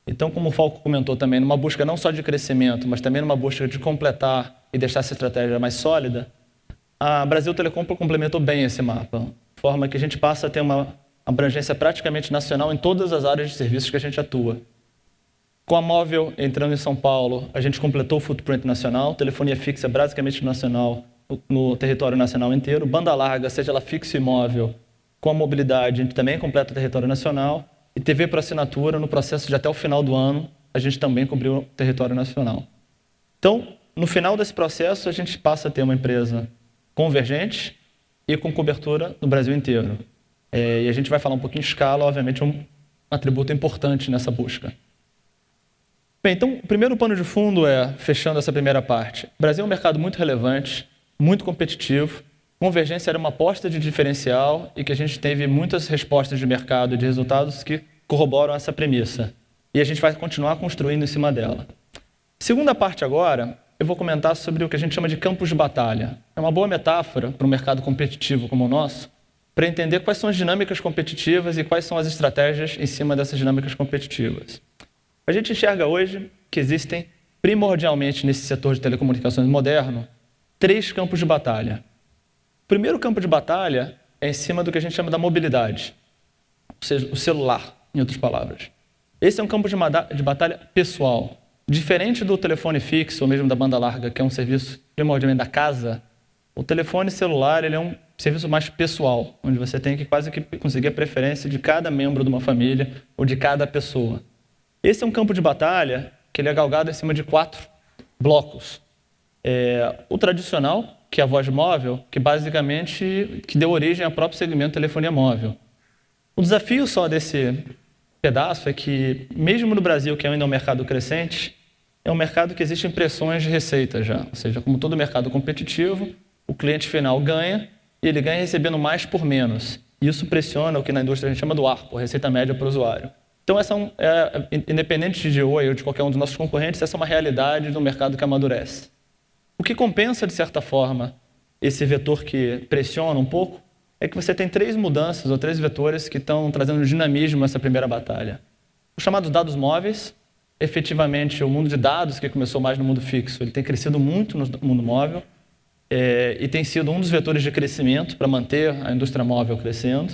Então, como o Falco comentou também, numa busca não só de crescimento, mas também numa busca de completar e deixar essa estratégia mais sólida, a Brasil Telecom complementou bem esse mapa, de forma que a gente passa a ter uma abrangência praticamente nacional em todas as áreas de serviços que a gente atua. Com a Móvel entrando em São Paulo, a gente completou o footprint nacional, telefonia fixa basicamente nacional, no território nacional inteiro, banda larga, seja ela fixa e móvel, com a mobilidade, a gente também completa o território nacional, e TV por assinatura, no processo de até o final do ano, a gente também cobriu o território nacional. Então, no final desse processo, a gente passa a ter uma empresa convergente e com cobertura no Brasil inteiro. E a gente vai falar um pouquinho de escala, obviamente um atributo importante nessa busca. Bem, então, o primeiro pano de fundo fechando essa primeira parte, o Brasil é um mercado muito relevante, muito competitivo, convergência era uma aposta de diferencial e que a gente teve muitas respostas de mercado e de resultados que corroboram essa premissa. E a gente vai continuar construindo em cima dela. Segunda parte agora, eu vou comentar sobre o que a gente chama de campos de batalha. É uma boa metáfora para um mercado competitivo como o nosso, para entender quais são as dinâmicas competitivas e quais são as estratégias em cima dessas dinâmicas competitivas. A gente enxerga hoje que existem, primordialmente nesse setor de telecomunicações moderno, 3 campos de batalha. O primeiro campo de batalha é em cima do que a gente chama da mobilidade, ou seja, o celular, em outras palavras. Esse é um campo de batalha pessoal. Diferente do telefone fixo ou mesmo da banda larga, que é um serviço primordialmente da casa, o telefone celular ele é um serviço mais pessoal, onde você tem que quase que conseguir a preferência de cada membro de uma família ou de cada pessoa. Esse é um campo de batalha que ele é galgado em cima de 4 blocos. O tradicional, que é a voz móvel, que basicamente deu origem ao próprio segmento de telefonia móvel. O desafio só desse pedaço é que, mesmo no Brasil, que ainda é um mercado crescente, é um mercado que existem pressões de receita já. Ou seja, como todo mercado competitivo, o cliente final ganha e ele ganha recebendo mais por menos. E isso pressiona o que na indústria a gente chama do ARPU, receita média para o usuário. Então, independente de Oi ou de qualquer um dos nossos concorrentes, essa é uma realidade do mercado que amadurece. O que compensa, de certa forma, esse vetor que pressiona um pouco, é que você tem 3 mudanças ou 3 vetores que estão trazendo dinamismo nessa primeira batalha. Os chamados dados móveis, efetivamente o mundo de dados, que começou mais no mundo fixo, ele tem crescido muito no mundo móvel e tem sido um dos vetores de crescimento para manter a indústria móvel crescendo.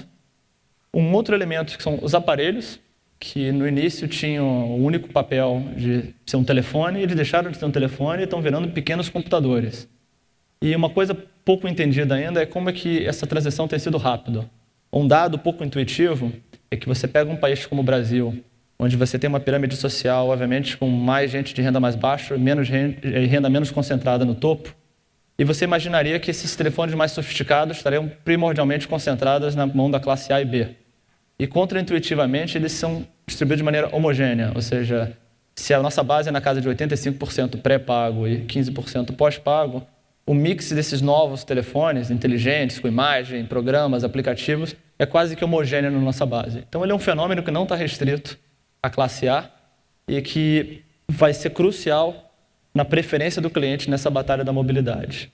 Um outro elemento que são os aparelhos, que no início tinham o único papel de ser um telefone, eles deixaram de ser um telefone e estão virando pequenos computadores. E uma coisa pouco entendida ainda é como é que essa transição tem sido rápida. Um dado pouco intuitivo é que você pega um país como o Brasil, onde você tem uma pirâmide social, obviamente, com mais gente de renda mais baixa e renda menos concentrada no topo, e você imaginaria que esses telefones mais sofisticados estariam primordialmente concentrados na mão da classe A e B. E, contraintuitivamente, eles são distribuídos de maneira homogênea, ou seja, se a nossa base é na casa de 85% pré-pago e 15% pós-pago, o mix desses novos telefones inteligentes, com imagem, programas, aplicativos, é quase que homogêneo na nossa base. Então, ele é um fenômeno que não está restrito à classe A e que vai ser crucial na preferência do cliente nessa batalha da mobilidade.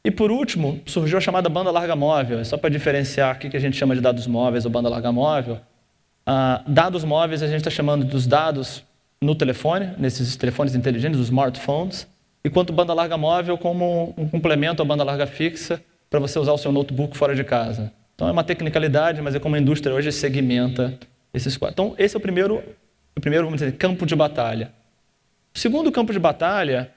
E, por último, surgiu a chamada banda larga móvel. Só para diferenciar o que a gente chama de dados móveis ou banda larga móvel, dados móveis a gente está chamando dos dados no telefone, nesses telefones inteligentes, os smartphones, enquanto banda larga móvel como um complemento à banda larga fixa para você usar o seu notebook fora de casa. Então, é uma tecnicalidade, mas é como a indústria hoje segmenta esses 4. Então, esse é o primeiro vamos dizer, campo de batalha. O segundo campo de batalha,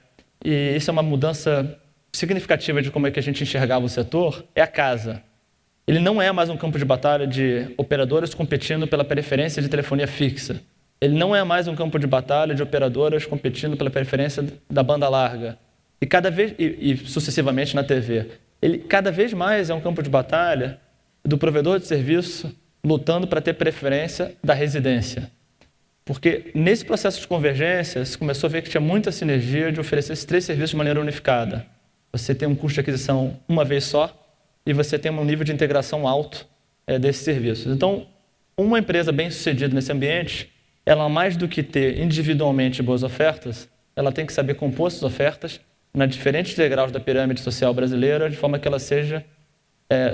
e isso é uma mudança significativa de como é que a gente enxergava o setor, é a casa. Ele não é mais um campo de batalha de operadoras competindo pela preferência de telefonia fixa. Ele não é mais um campo de batalha de operadoras competindo pela preferência da banda larga. E sucessivamente na TV. Ele cada vez mais é um campo de batalha do provedor de serviço lutando para ter preferência da residência. Porque nesse processo de convergência, se começou a ver que tinha muita sinergia de oferecer esses 3 serviços de maneira unificada. Você tem um custo de aquisição uma vez só e você tem um nível de integração alto desses serviços. Então, uma empresa bem-sucedida nesse ambiente, ela, mais do que ter individualmente boas ofertas, ela tem que saber compor essas ofertas nas diferentes degraus da pirâmide social brasileira, de forma que ela seja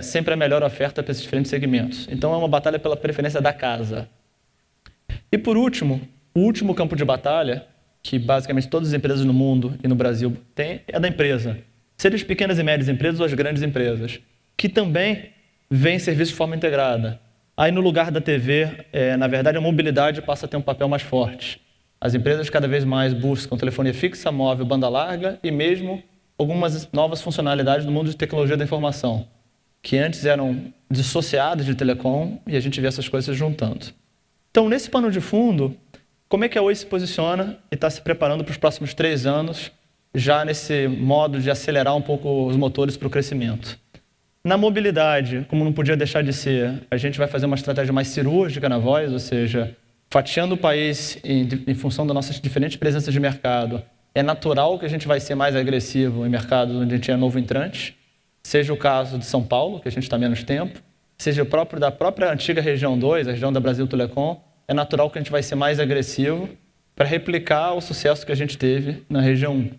sempre a melhor oferta para esses diferentes segmentos. Então, é uma batalha pela preferência da casa. E, por último, O último campo de batalha, que basicamente todas as empresas no mundo e no Brasil têm, é da empresa. Seja as pequenas e médias empresas ou as grandes empresas, que também vêm serviços de forma integrada. Aí, no lugar da TV, na verdade, a mobilidade passa a ter um papel mais forte. As empresas cada vez mais buscam telefonia fixa, móvel, banda larga e mesmo algumas novas funcionalidades no mundo de tecnologia da informação, que antes eram dissociadas de telecom, e a gente vê essas coisas se juntando. Então, nesse pano de fundo, como é que a Oi se posiciona e está se preparando para os próximos 3 anos, já nesse modo de acelerar um pouco os motores para o crescimento? Na mobilidade, como não podia deixar de ser, a gente vai fazer uma estratégia mais cirúrgica na voz, ou seja, fatiando o país em função das nossas diferentes presenças de mercado. É natural que a gente vai ser mais agressivo em mercados onde a gente é novo entrante, seja o caso de São Paulo, que a gente está menos tempo, seja o próprio da própria antiga região 2, a região da Brasil Telecom, é natural que a gente vai ser mais agressivo para replicar o sucesso que a gente teve na região 1.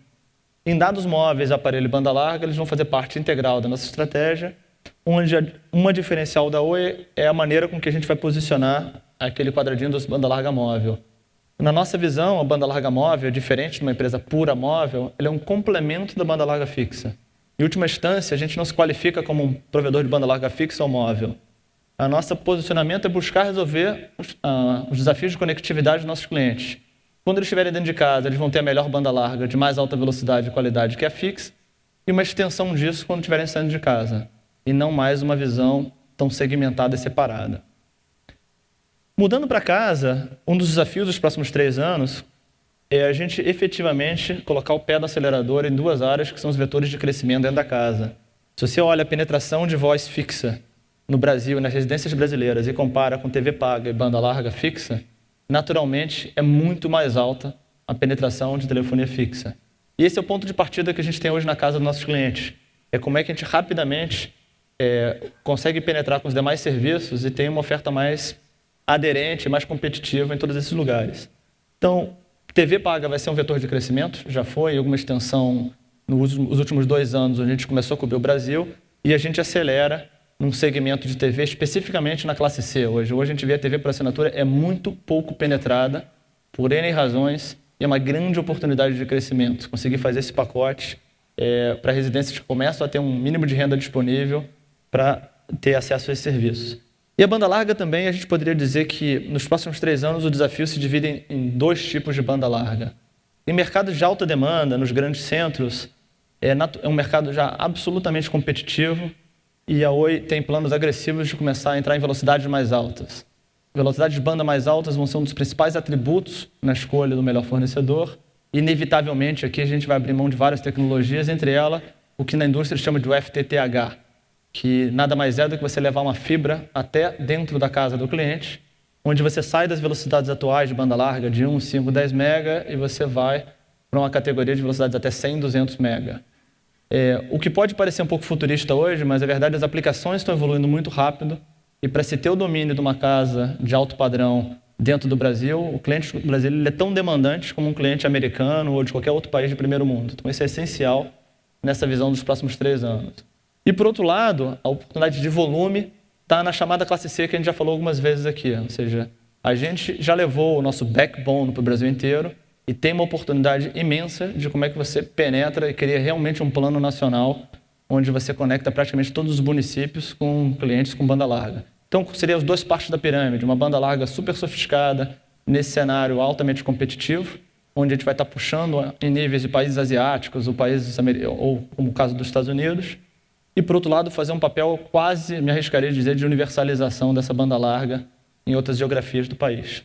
Em dados móveis, aparelho e banda larga, eles vão fazer parte integral da nossa estratégia, onde uma diferencial da Oi é a maneira com que a gente vai posicionar aquele quadradinho dos banda larga móvel. Na nossa visão, a banda larga móvel, diferente de uma empresa pura móvel, ele é um complemento da banda larga fixa. Em última instância, a gente não se qualifica como um provedor de banda larga fixa ou móvel. O nosso posicionamento é buscar resolver os desafios de conectividade dos nossos clientes. Quando eles estiverem dentro de casa, eles vão ter a melhor banda larga de mais alta velocidade e qualidade que a fixa, e uma extensão disso quando estiverem saindo de casa, e não mais uma visão tão segmentada e separada. Mudando para casa, um dos desafios dos próximos 3 anos é a gente efetivamente colocar o pé no acelerador em 2 áreas que são os vetores de crescimento dentro da casa. Se você olha a penetração de voz fixa no Brasil e nas residências brasileiras e compara com TV paga e banda larga fixa, naturalmente é muito mais alta a penetração de telefonia fixa. E esse é o ponto de partida que a gente tem hoje na casa dos nossos clientes. É como é que a gente rapidamente consegue penetrar com os demais serviços e tem uma oferta mais aderente, mais competitiva em todos esses lugares. Então, TV paga vai ser um vetor de crescimento, já foi alguma extensão nos últimos 2 anos, onde a gente começou a cobrir o Brasil, e a gente acelera num segmento de TV, especificamente na classe C. Hoje a gente vê a TV por assinatura é muito pouco penetrada, por N razões, e é uma grande oportunidade de crescimento. Conseguir fazer esse pacote para residências que começam a ter um mínimo de renda disponível para ter acesso a esse serviço. E a banda larga também, a gente poderia dizer que nos próximos 3 anos o desafio se divide em 2 tipos de banda larga. Em mercados de alta demanda, nos grandes centros, é um mercado já absolutamente competitivo, e a Oi tem planos agressivos de começar a entrar em velocidades mais altas. Velocidades de banda mais altas vão ser um dos principais atributos na escolha do melhor fornecedor. Inevitavelmente, aqui a gente vai abrir mão de várias tecnologias, entre elas o que na indústria chama de FTTH, que nada mais é do que você levar uma fibra até dentro da casa do cliente, onde você sai das velocidades atuais de banda larga de 1, 5, 10 mega e você vai para uma categoria de velocidades até 100, 200 mega. O que pode parecer um pouco futurista hoje, mas é verdade, as aplicações estão evoluindo muito rápido, e para se ter o domínio de uma casa de alto padrão dentro do Brasil, o cliente brasileiro ele é tão demandante como um cliente americano ou de qualquer outro país de primeiro mundo. Então isso é essencial nessa visão dos próximos 3 anos. E por outro lado, a oportunidade de volume está na chamada classe C, que a gente já falou algumas vezes aqui, ou seja, a gente já levou o nosso backbone para o Brasil inteiro, e tem uma oportunidade imensa de como é que você penetra e cria realmente um plano nacional onde você conecta praticamente todos os municípios com clientes com banda larga. Então, seriam as 2 partes da pirâmide, uma banda larga super sofisticada, nesse cenário altamente competitivo, onde a gente vai estar puxando em níveis de países asiáticos ou países ou como o caso dos Estados Unidos, e, por outro lado, fazer um papel quase, me arriscaria a dizer, de universalização dessa banda larga em outras geografias do país.